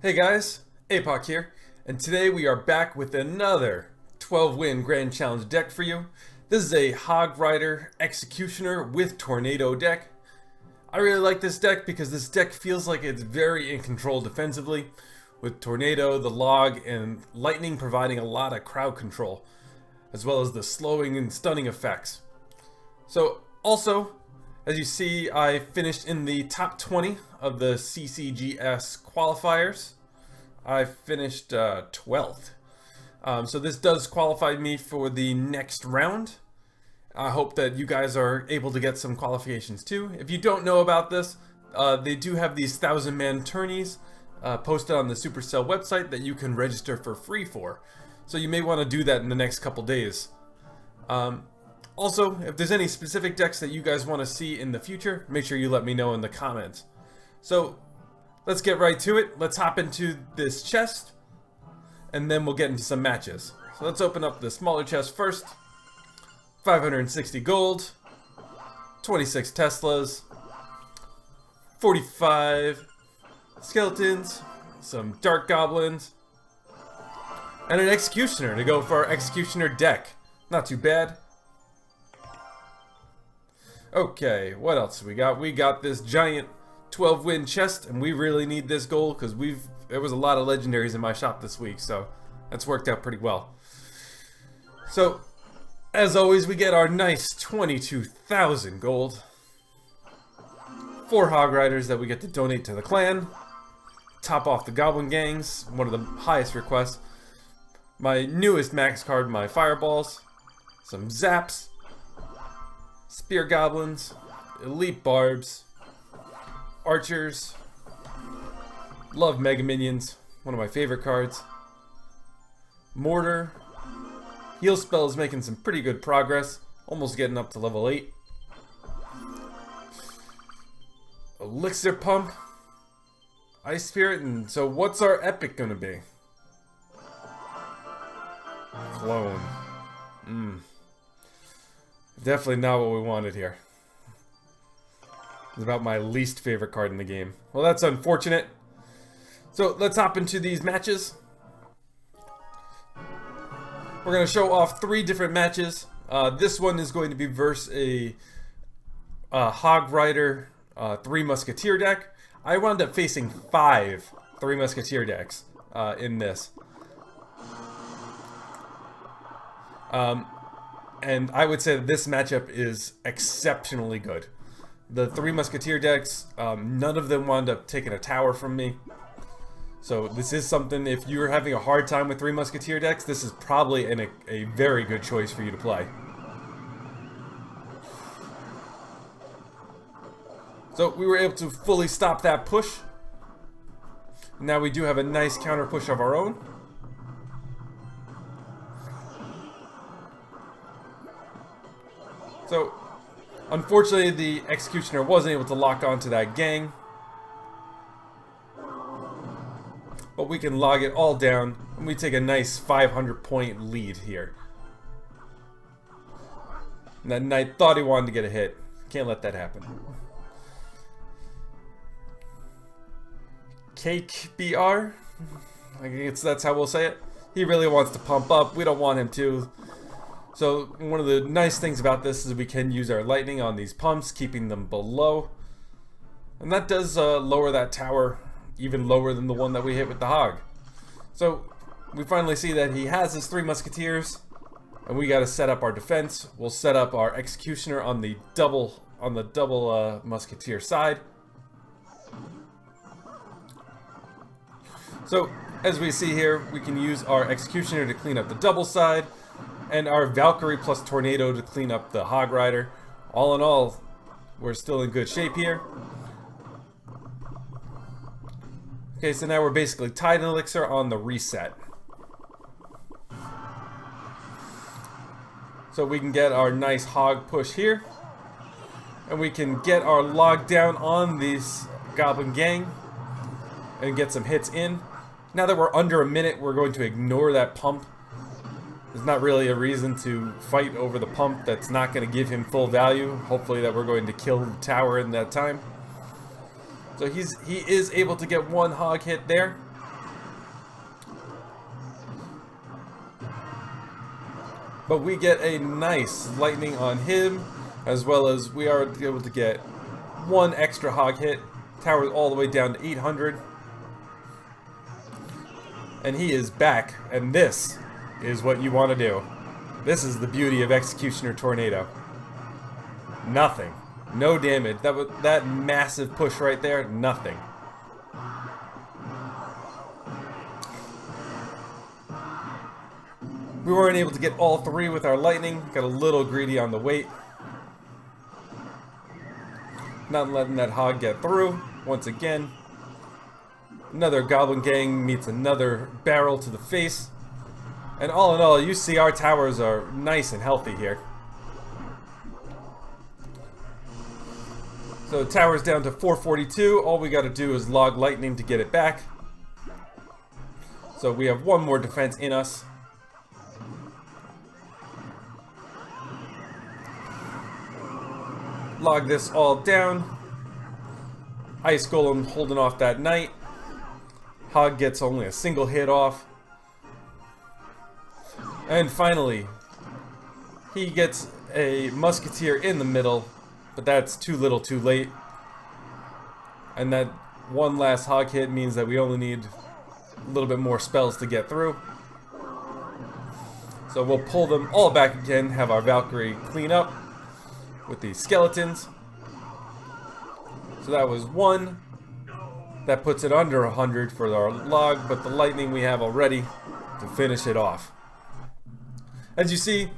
Hey guys, Apoc here, and today we are back with another 12-win Grand Challenge deck for you. This is a Hog Rider Executioner with Tornado deck. I really like this deck because this deck feels like it's very in control defensively, with Tornado, the Log, and Lightning providing a lot of crowd control, as well as the slowing and stunning effects. So, also, as you see, I finished in the top 20 of the CCGS qualifiers. I finished 12th. So this does qualify me for the next round. I hope that you guys are able to get some qualifications too. If you don't know about this, they do have these 1,000-man tourneys posted on the Supercell website that you can register for free for. So you may want to do that in the next couple days. Also, if there's any specific decks that you guys want to see in the future, make sure you let me know in the comments. So, let's get right to it. Let's hop into this chest, and then we'll get into some matches. So let's open up the smaller chest first. 560 gold, 26 Teslas, 45 skeletons, some dark goblins, and an executioner to go for our executioner deck. Not too bad. Okay, what else we got? We got this giant 12-win chest, and we really need this gold because there was a lot of legendaries in my shop this week, so that's worked out pretty well. So, as always, we get our nice 22,000 gold. 4 Hog Riders that we get to donate to the clan. Top off the Goblin Gangs, one of the highest requests. My newest max card, my Fireballs. Some Zaps. Spear Goblins, Elite Barbs, Archers, love Mega Minions, one of my favorite cards, Mortar, Heal Spell is making some pretty good progress, almost getting up to level 8, Elixir Pump, Ice Spirit, and so what's our epic gonna be? Clone. Definitely not what we wanted here. It's about my least favorite card in the game. Well, that's unfortunate. So let's hop into these matches. We're going to show off 3 different matches. This one is going to be versus a Hog Rider 3 Musketeer deck. I wound up facing 5 3 Musketeer decks in this. And I would say that this matchup is exceptionally good. The 3 Musketeer decks, none of them wound up taking a tower from me. So this is something, if you're having a hard time with 3 Musketeer decks, this is probably a very good choice for you to play. So we were able to fully stop that push. Now we do have a nice counter push of our own. So, unfortunately, the Executioner wasn't able to lock onto that gang. But we can log it all down, and we take a nice 500-point lead here. And that knight thought he wanted to get a hit. Can't let that happen. Cake BR? I guess that's how we'll say it. He really wants to pump up. We don't want him to. So one of the nice things about this is we can use our lightning on these pumps, keeping them below. And that does lower that tower even lower than the one that we hit with the hog. So we finally see that he has his 3 musketeers, and we got to set up our defense. We'll set up our executioner on the double musketeer side. So as we see here, we can use our executioner to clean up the double side, and our Valkyrie plus Tornado to clean up the Hog Rider. All in all, we're still in good shape here. Okay, so now we're basically tied in Elixir on the reset. So we can get our nice hog push here. And we can get our log down on this Goblin Gang and get some hits in. Now that we're under a minute, we're going to ignore that pump. There's not really a reason to fight over the pump that's not going to give him full value. Hopefully that we're going to kill the tower in that time. So he is able to get 1 hog hit there. But we get a nice lightning on him, as well as we are able to get one extra hog hit. Tower's all the way down to 800. And he is back, and this is what you want to do. This is the beauty of Executioner Tornado. Nothing. No damage. That massive push right there, nothing. We weren't able to get all three with our lightning. Got a little greedy on the weight. Not letting that hog get through. Once again. Another goblin gang meets another barrel to the face. And all in all, you see our towers are nice and healthy here. So the tower's down to 442. All we got to do is log lightning to get it back. So we have one more defense in us. Log this all down. Ice Golem holding off that knight. Hog gets only a single hit off. And finally, he gets a musketeer in the middle, but that's too little too late. And that one last hog hit means that we only need a little bit more spells to get through. So we'll pull them all back again, have our Valkyrie clean up with these skeletons. So that was one. That puts it under 100 for our log, but the lightning we have already to finish it off. As you see,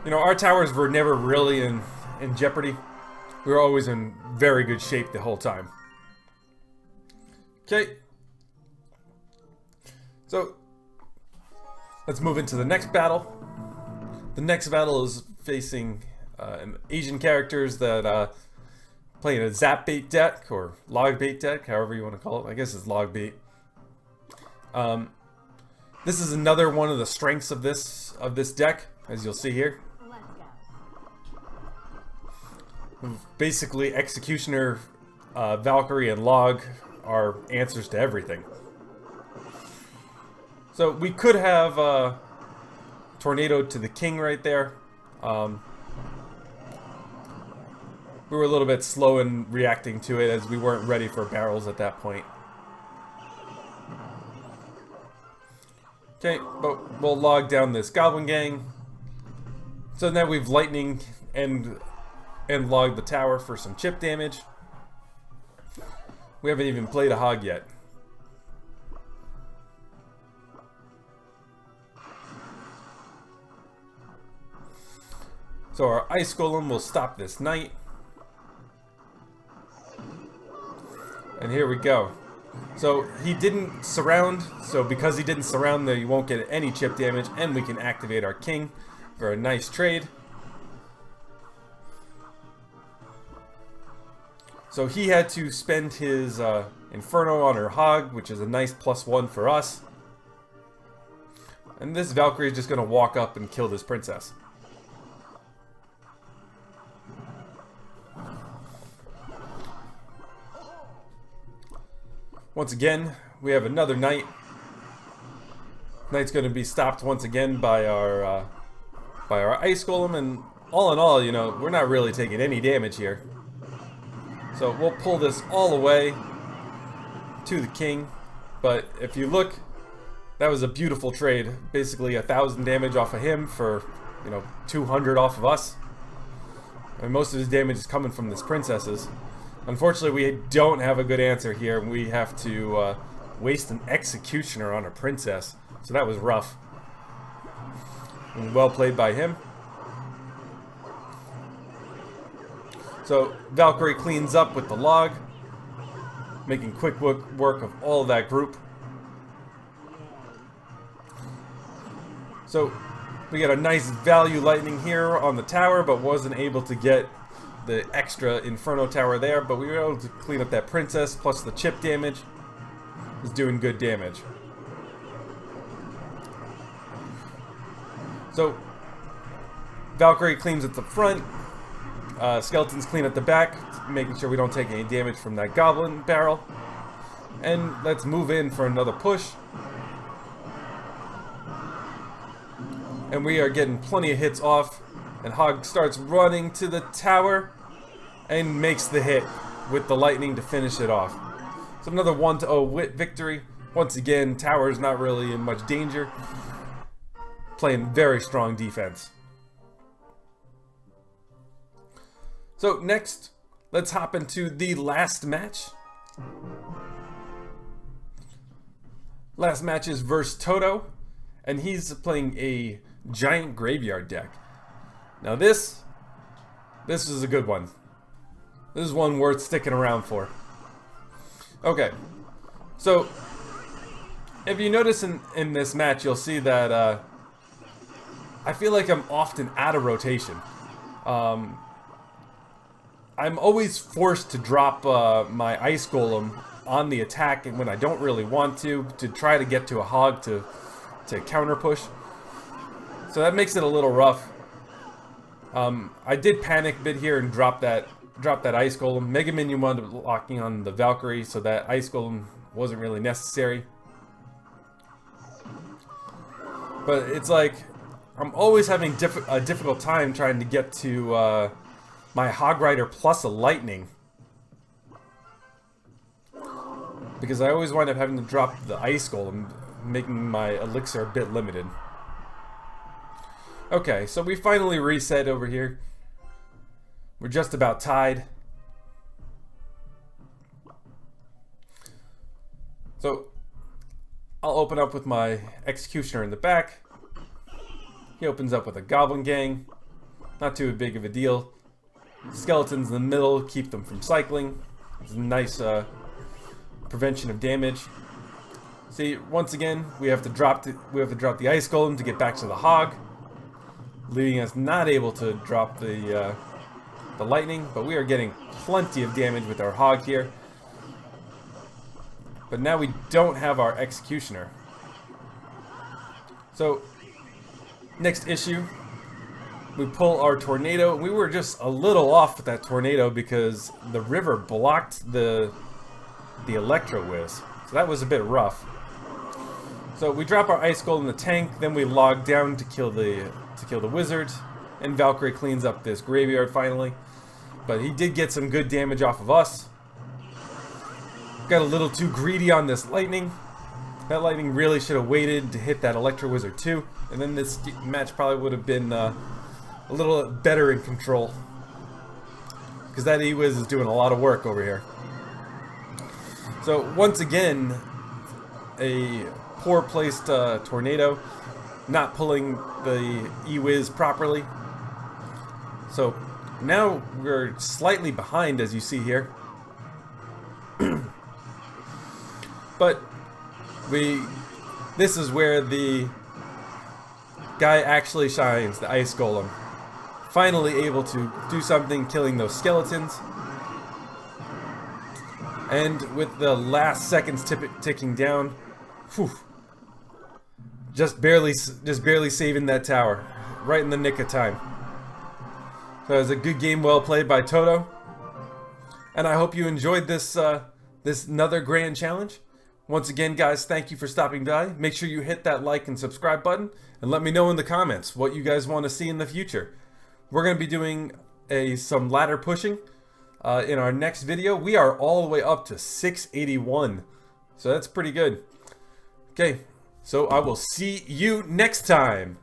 you know, our towers were never really in jeopardy. We were always in very good shape the whole time. Okay. So, let's move into the next battle. The next battle is facing Asian characters that playing a zap bait deck, or log bait deck, however you want to call it. I guess it's log bait. This is another one of the strengths of this deck, as you'll see here. Basically, Executioner, Valkyrie, and Log are answers to everything. So we could have Tornado to the King right there. We were a little bit slow in reacting to it, as we weren't ready for barrels at that point. Okay, but we'll log down this goblin gang. So now we've lightning and logged the tower for some chip damage. We haven't even played a hog yet. So our Ice Golem will stop this knight. And here we go. So he didn't surround, so because he didn't surround, you won't get any chip damage, and we can activate our king for a nice trade. So he had to spend his Inferno on her hog, which is a nice +1 for us. And this Valkyrie is just going to walk up and kill this princess. Once again, we have another knight. Knight's going to be stopped once again by our Ice Golem, and all in all, you know, we're not really taking any damage here. So we'll pull this all away to the king. But if you look, that was a beautiful trade. Basically 1,000 damage off of him for, you know, 200 off of us. And most of his damage is coming from this princesses. Unfortunately, we don't have a good answer here. We have to waste an Executioner on a princess. So that was rough. And well played by him. So Valkyrie cleans up with the log, making quick work of all of that group. So we got a nice value lightning here on the tower, but wasn't able to get the extra Inferno tower there, but we were able to clean up that princess, plus the chip damage is doing good damage. So Valkyrie cleans at the front, skeletons clean at the back, making sure we don't take any damage from that goblin barrel. And let's move in for another push. and we are getting plenty of hits off. And Hog starts running to the tower and makes the hit with the lightning to finish it off. So another 1-0 victory. Once again, tower is not really in much danger. Playing very strong defense. So next, let's hop into the last match. Last match is versus Toto, and he's playing a giant graveyard deck. Now this is a good one. This is one worth sticking around for. Okay, so if you notice in this match, you'll see that I feel like I'm often out of rotation. I'm always forced to drop my Ice Golem on the attack when I don't really want to try to get to a Hog to counter push. So that makes it a little rough. I did panic a bit here and drop that Ice Golem. Mega Minion wound up locking on the Valkyrie, so that Ice Golem wasn't really necessary. But it's like I'm always having a difficult time trying to get to my Hog Rider plus a lightning, because I always wind up having to drop the Ice Golem, making my elixir a bit limited. Okay, so we finally reset over here. We're just about tied. So I'll open up with my Executioner in the back. He opens up with a Goblin Gang. Not too big of a deal. Skeletons in the middle keep them from cycling. It's a nice prevention of damage. See, once again, we have to drop the Ice Golem to get back to the Hog, leaving us not able to drop the lightning, but we are getting plenty of damage with our Hog here. But now we don't have our Executioner. So, next issue, we pull our Tornado. We were just a little off with that Tornado because the river blocked the Electro Whiz. So that was a bit rough. So we drop our Ice Golem in the tank, then we log down to kill the wizard, and Valkyrie cleans up this graveyard finally. But he did get some good damage off of us. Got a little too greedy on this lightning. That lightning really should have waited to hit that Electro Wizard too, and then this match probably would have been a little better in control, because that E-Wiz is doing a lot of work over here. So once again, a poor placed Tornado, not pulling the E-Wiz properly. So now we're slightly behind, as you see here. But this is where the guy actually shines, the Ice Golem. Finally able to do something, killing those skeletons. And with the last seconds ticking down, whew, just barely saving that tower, right in the nick of time. So it was a good game, well played by Toto. And I hope you enjoyed this another grand challenge. Once again, guys, thank you for stopping by. Make sure you hit that like and subscribe button, and let me know in the comments what you guys want to see in the future. We're going to be doing some ladder pushing in our next video. We are all the way up to 681, so that's pretty good. Okay, so I will see you next time.